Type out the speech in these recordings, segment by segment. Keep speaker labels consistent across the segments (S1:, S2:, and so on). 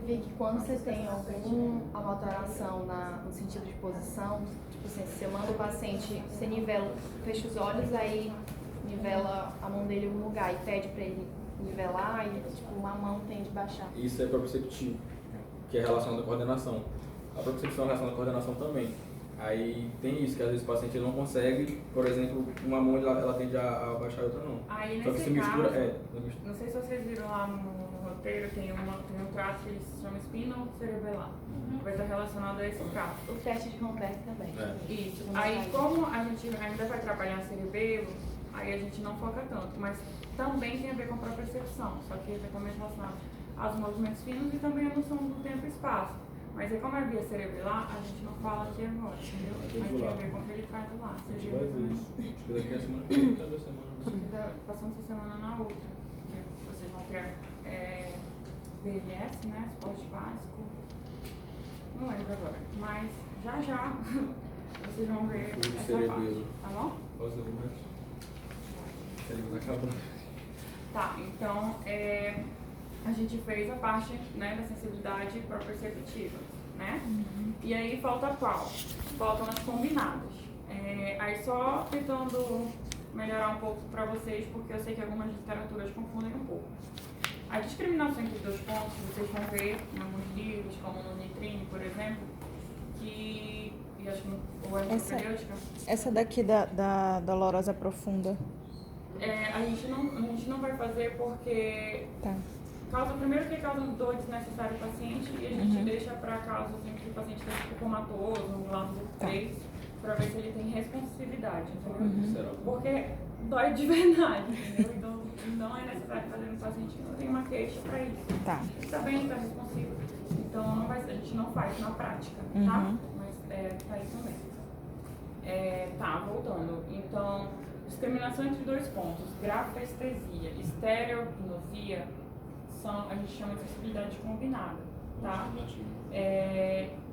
S1: Vê que quando você tem alguma alteração no sentido de posição, tipo assim, você manda o paciente, você nivela, fecha os olhos, aí nivela a mão dele em um lugar e pede pra ele nivelar e tipo, uma mão tende a baixar.
S2: Isso é proprioceptivo, que é relacionado à coordenação. A propriocepção é relacionada à coordenação também. Aí tem isso, que às vezes o paciente não consegue, por exemplo, uma mão ela tende a baixar e outra não.
S3: Aí
S2: Só que
S3: nesse
S2: se mistura,
S3: caso, não sei se vocês viram lá no roteiro, tem um traço que se chama espinocerebelar. Vai estar relacionado a esse traço.
S1: O teste de Romberg também.
S3: Isso. Aí como a gente ainda vai trabalhar cerebelo, aí a gente não foca tanto, mas também tem a ver com a propriocepção, só que é também relacionado aos movimentos finos e também a noção do tempo e espaço. Mas aí como é via cerebelar, a gente não fala aqui agora, entendeu? Mas tem a ver com o que ele faz lá.
S2: a gente vai ver isso. Acho que daqui a semana que vem, cada semana.
S3: Passando essa semana na outra. Vocês vão ter BLS, né? Esporte básico. Não lembro agora. Mas já vocês vão ver essa
S2: cerebelo.
S3: parte. Tá bom?
S2: Posso ver mais? O cérebro acabando.
S3: Tá, então a gente fez a parte, né, da sensibilidade proprioceptiva, né? E aí falta qual? Faltam as combinadas. Aí só tentando melhorar um pouco para vocês, porque eu sei que algumas literaturas confundem um pouco. A discriminação entre os dois pontos, vocês vão ver em alguns livros, como no Nitrine, por exemplo, que e acho que o Antropedêutica.
S4: Essa daqui da dolorosa profunda.
S3: A gente não vai fazer porque
S4: Tá.
S3: primeiro que causa dor desnecessária ao paciente e a gente deixa para casos em que o paciente está tipo comatoso, no lado 3, para ver se ele tem responsividade, entendeu? Porque dói de verdade, entendeu? Então não é necessário fazer no paciente que não tem uma queixa para isso.
S4: Tá.
S3: Ele está bem, está responsivo. Então a gente não faz na prática, tá? Mas tá aí também. Tá, voltando. Então, discriminação entre dois pontos, grafestesia, estereognosia, a gente chama de sensibilidade combinada, tá?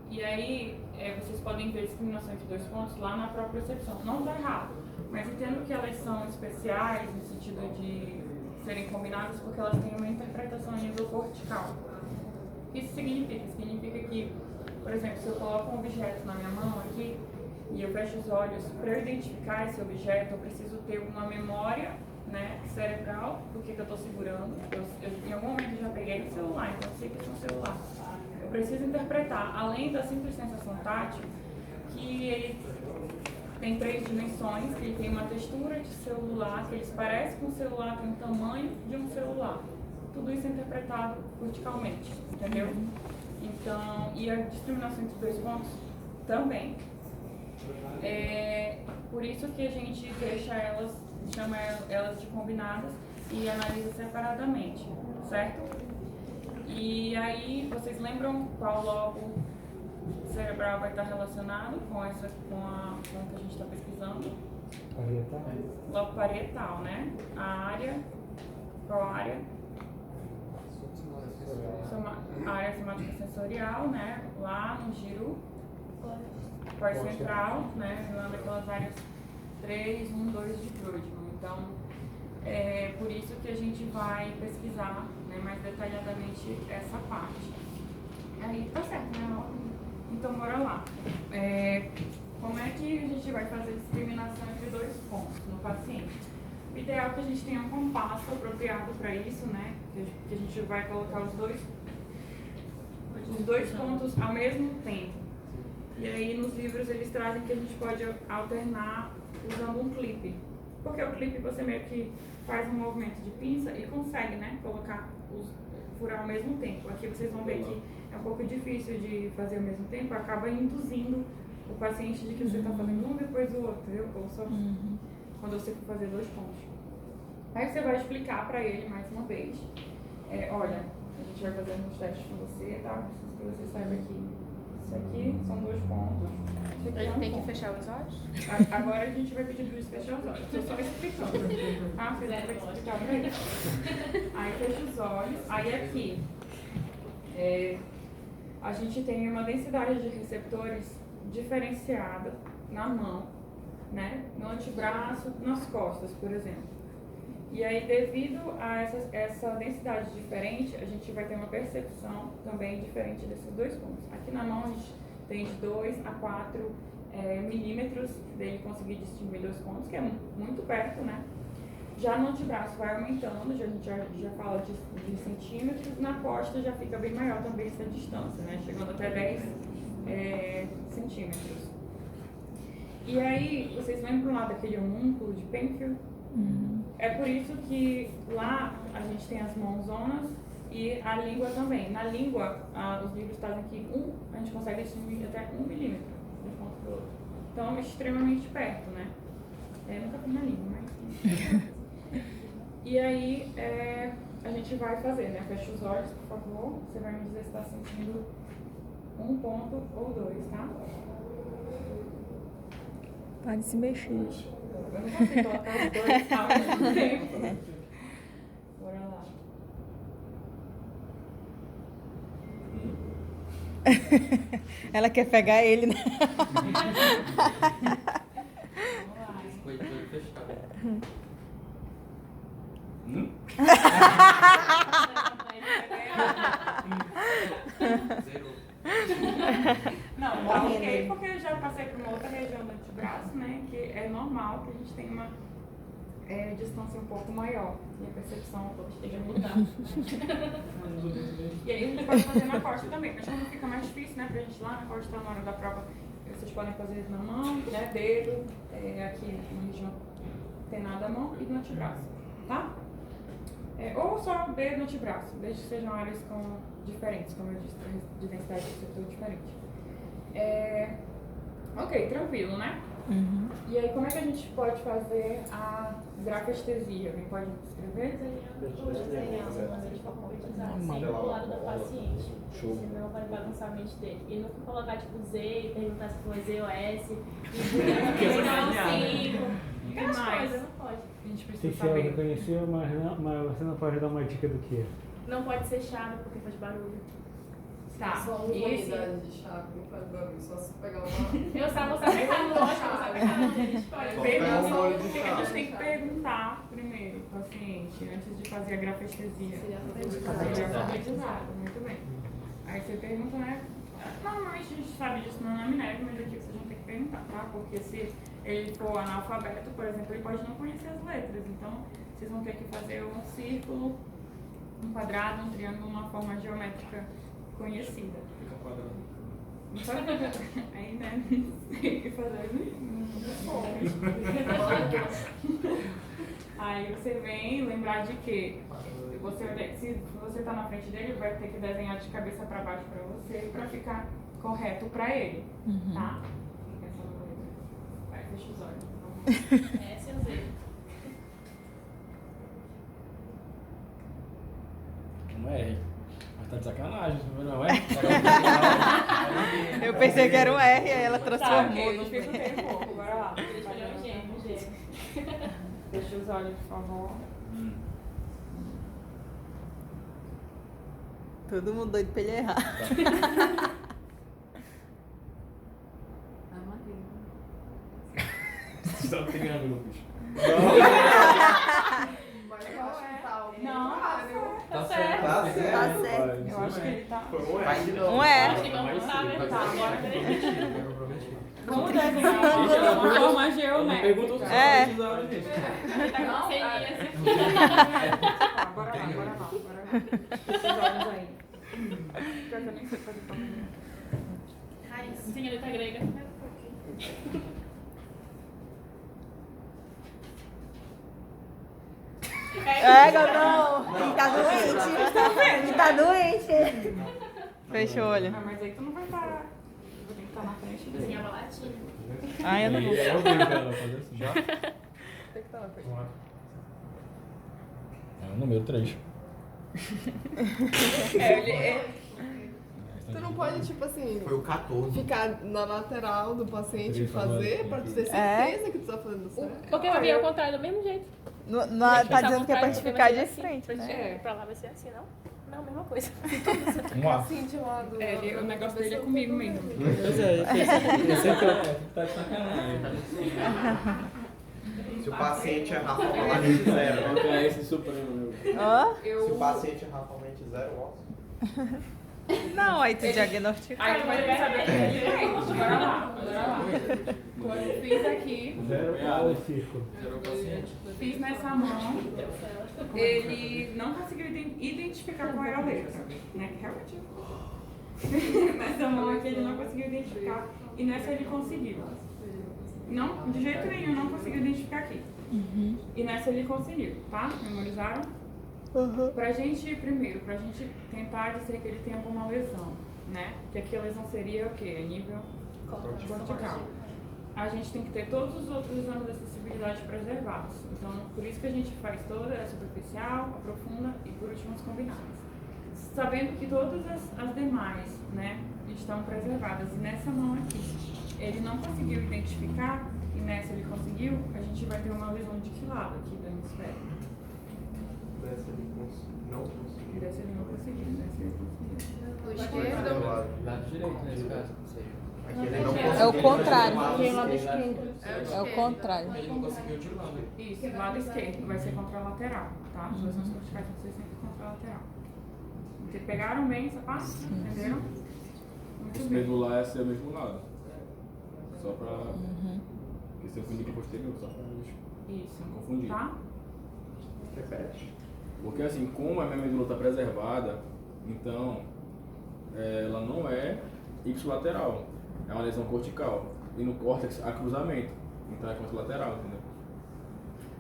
S3: E aí, vocês podem ver discriminação entre dois pontos lá na propriocepção. Não está errado, mas entendo que elas são especiais no sentido de serem combinadas porque elas têm uma interpretação a nível cortical. O que isso significa? Significa que, por exemplo, se eu coloco um objeto na minha mão aqui e eu fecho os olhos, para eu identificar esse objeto, eu preciso ter uma memória, né, cerebral do que eu estou segurando. Eu, em algum momento, já peguei o celular, então eu sei que é um celular. Eu preciso interpretar, além da simples sensação tátil, que ele tem 3 dimensões, que ele tem uma textura de celular, que eles parecem com um celular, tem o tamanho de um celular. Tudo isso é interpretado corticalmente, entendeu? Então, e a discriminação entre dois pontos também. Por isso que a gente deixa chama elas de combinadas e analisa separadamente, certo? E aí, vocês lembram qual lobo cerebral vai estar relacionado com o que a gente está pesquisando?
S5: Parietal.
S3: Lobo parietal, né? Qual área? A área somática sensorial, né? Lá no giro central, né? Lá daquelas áreas 3, 1, 2 de Brodmann. Então, é por isso que a gente vai pesquisar, né, mais detalhadamente essa parte. Aí tá certo, né? Então, bora lá. Como é que a gente vai fazer discriminação entre dois pontos no paciente? O ideal é que a gente tenha um compasso apropriado para isso, né? Que a gente vai colocar os dois pontos ao mesmo tempo. E aí nos livros eles trazem que a gente pode alternar usando um clipe. Porque o clipe você meio que faz um movimento de pinça e consegue, né, furar ao mesmo tempo. Aqui vocês vão ver que é um pouco difícil de fazer ao mesmo tempo, acaba induzindo o paciente de que você está fazendo um depois do outro, entendeu? Ou só quando você for fazer 2 pontos. Aí você vai explicar para ele mais uma vez. Olha, a gente vai fazer uns testes com você, tá? Preciso que você saiba que isso aqui são 2 pontos.
S1: Ele tem que fechar os olhos?
S3: Agora a gente vai pedir para eles fechar os olhos. Estou só explicando. Ah, você vai explicar para ele. Aí fecha os olhos. Aí aqui, a gente tem uma densidade de receptores diferenciada na mão, né? No antebraço, nas costas, por exemplo. E aí, devido a essa densidade diferente, a gente vai ter uma percepção também diferente desses dois pontos. Aqui na mão, a gente tem de 2 a 4 milímetros dele conseguir distinguir dois pontos, que é muito perto, né? Já no antebraço vai aumentando, a gente já fala de centímetros, na costa já fica bem maior também essa distância, né? Chegando até 10 centímetros. E aí, vocês lembram lá daquele homúnculo de Penfield? É por isso que lá a gente tem as mãozonas e a língua também. Na língua, os livros trazem que a gente consegue distinguir até 1 milímetro de um ponto para o outro. Então, é extremamente perto, né? Nunca vi na língua, mas... E aí, a gente vai fazer, né? Fecha os olhos, por favor. Você vai me dizer se está sentindo um ponto ou dois, tá?
S4: Pode se mexer.
S3: Eu não consigo colocar os dois ao mesmo tempo. Bora lá.
S4: Ela quer pegar ele, né?
S2: Foi tudo fechado. Zero.
S3: Não, tá ok, porque eu já passei por uma outra região do antebraço, né? Que é normal que a gente tenha uma distância um pouco maior. E a percepção esteja mudando. E aí a gente pode fazer na costa também, mas como fica mais difícil, né? Pra gente lá na costa, na hora da prova, vocês podem fazer na mão, né? Dedo, aqui na região tem nada à mão e no antebraço, tá? Ou só dedo no antebraço, desde que sejam áreas diferentes, como eu disse, de densidade do setor diferente. Ok, tranquilo, né?
S4: Uhum.
S3: E aí, como é que a gente pode fazer a grafestesia? Alguém pode escrever?
S5: Desenhar uma maneira de forma organizada, sempre do lado da paciente. Senão vai bagunçar a mente dele. E não colocar tipo Z e perguntar se foi Z ou S. E não 5. Aquelas coisas, não pode.
S3: A gente
S6: Tem
S3: precisa
S6: que ser ela
S3: saber.
S6: reconheceu, mas você não pode dar uma dica do que é.
S5: Não pode ser chave porque faz barulho.
S3: Tá.
S7: Só uma unidade de chave, não faz barulho, só se pegar uma...
S5: Eu só vou saber cada lógico, vou saber cada um. A gente pode.
S7: Pegar um molho
S3: O
S7: de
S3: que a gente
S7: chave.
S3: tem que perguntar primeiro, paciente, antes de fazer a grafestesia?
S1: Seria
S3: Seria alfabetizado, muito bem. Aí você pergunta, né? Normalmente a gente sabe disso na anamnese, mas aqui vocês vão ter que perguntar, tá? Porque se ele for analfabeto, por exemplo, ele pode não conhecer as letras. Então, vocês vão ter que fazer um círculo, um quadrado, um triângulo, uma forma geométrica conhecida.
S2: Fica quadrado.
S3: Não sabe fazer? Aí, né? Tem que fazer. Aí você vem lembrar de que se você está na frente dele, vai ter que desenhar de cabeça para baixo para você, para ficar correto para ele, tá? Vai, fecha os olhos.
S5: S ou Z?
S2: Um R. Mas tá de sacanagem, não é?
S4: Eu pensei que era um R, aí ela
S3: Tá,
S4: transformou.
S3: ok, dificultei um pouco, bora lá.
S5: Escolheu um gêmeo,
S3: Fecha os olhos, por favor.
S4: Todo mundo doido pra ele errar.
S2: Só triângulo, bicho.
S7: Mas eu acho que tá algum
S3: Não,
S7: horário.
S2: Tá certo.
S4: Tá certo.
S3: Eu acho que ele tá.
S4: Um R.
S5: Acho que vamos lá, né? Tá, agora peraí.
S3: Vamos desenhar de uma forma
S2: Eu
S3: geométrica.
S2: pergunto os
S4: É.
S2: usuários, gente.
S5: Ele tá com ceninha assim.
S3: Tá, bora lá. Fecha os olhos aí. Pior que eu nem sei fazer palminha.
S5: Raiz. Ensina letra grega.
S4: Não. Tá doente. Tá doente. Fecha o olho.
S3: Ah, mas aí tu não vai estar. Vou ter que estar na frente dele.
S5: Desenhava latim.
S4: Ai, eu não vou.
S6: É o bem dela fazer assim.
S2: Já?
S7: Tem que estar na frente.
S2: É o número 3.
S7: Tu não pode, tipo assim,
S8: Foi o 14.
S7: ficar na lateral do paciente e
S2: Ele falou
S7: fazer
S2: aqui.
S7: pra tu ter certeza que tu tá fazendo certo.
S5: Porque vai vir ao contrário do mesmo jeito.
S4: Tá dizendo que é pra gente ficar de frente,
S5: Pra
S4: né?
S5: gente pra lá vai ser assim, não? Não, mesma coisa.
S2: Um A.
S7: Assim, de lado.
S3: O negócio dele é comigo mesmo.
S6: Pois é, eu sei que eu...
S2: Tá de sacanagem.
S8: Se o paciente errar fatalmente zero.
S2: Qual que é esse supremo, meu?
S4: Ó.
S8: Se o paciente errar fatalmente zero, ó.
S4: Não, aí tu diagnostica.
S3: Aí tu vai ter que saber o que é diferente. Bora lá. Quando eu fiz aqui,
S6: Zero aula e círculo.
S3: fiz nessa mão, ele não conseguiu identificar qual era a letra, né? Que realmente nessa mão aqui ele não conseguiu identificar e nessa ele conseguiu. Não, de jeito nenhum não conseguiu identificar aqui. E nessa ele conseguiu, tá? Memorizaram? Pra gente, primeiro, pra gente tentar dizer que ele tem alguma lesão, né? Que aqui a lesão seria o quê? A nível cortical. A gente tem que ter todos os outros exames de acessibilidade preservados. Então, por isso que a gente faz toda a superficial, a profunda e, por último, os combinados. Sabendo que todas as demais, né, estão preservadas. E nessa mão aqui, ele não conseguiu identificar, e nessa ele conseguiu, a gente vai ter uma lesão de que lado aqui do hemisfério?
S8: Dessa ele não conseguiu.
S3: Dessa ele não conseguiu, dessa ele conseguiu.
S7: O esquerdo.
S2: Lado direito, nesse caso.
S8: Aqui ele não
S4: É o
S8: conseguiu.
S4: contrário.
S7: É
S4: É o contrário.
S2: Ele não conseguiu de lado.
S3: Isso, lado esquerdo, vai ser contralateral, tá? As lesões corticais vão ser sempre contralateral. Vocês pegaram bem essa parte? Entenderam? Muito
S2: Esse
S3: bem.
S2: medular é ser o mesmo lado. Só pra. Porque se eu fundir com o posterior, só pra
S3: Isso,
S2: não confundir.
S3: tá?
S8: Repete.
S2: Porque assim, como a minha medula está preservada, então ela não é ipsilateral, é uma lesão cortical. E no córtex há cruzamento, então é contralateral, entendeu?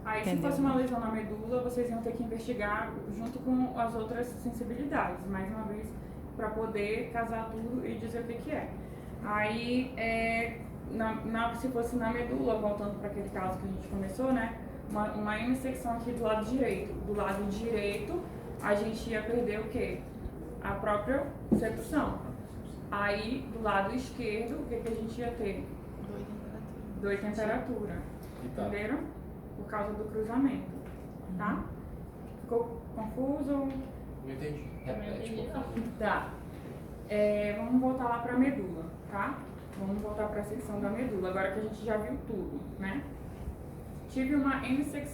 S3: Aí, se
S4: Entendeu.
S3: fosse uma lesão na medula, vocês iam ter que investigar junto com as outras sensibilidades, mais uma vez, para poder casar tudo e dizer o que é. Aí, se fosse na medula, voltando para aquele caso que a gente começou, né? Uma hemissecção aqui do lado direito. Do lado direito, a gente ia perder o quê? A própria sepção. Aí, do lado esquerdo, o que a gente ia ter? Dor e temperatura.
S2: E tá.
S3: Entenderam? Por causa do cruzamento. Tá? Ficou confuso?
S2: Não entendi. Repete, por favor.
S3: Tá. Vamos voltar lá para a medula, tá? Vamos voltar para a secção da medula, agora que a gente já viu tudo, né? Tive uma hemissecção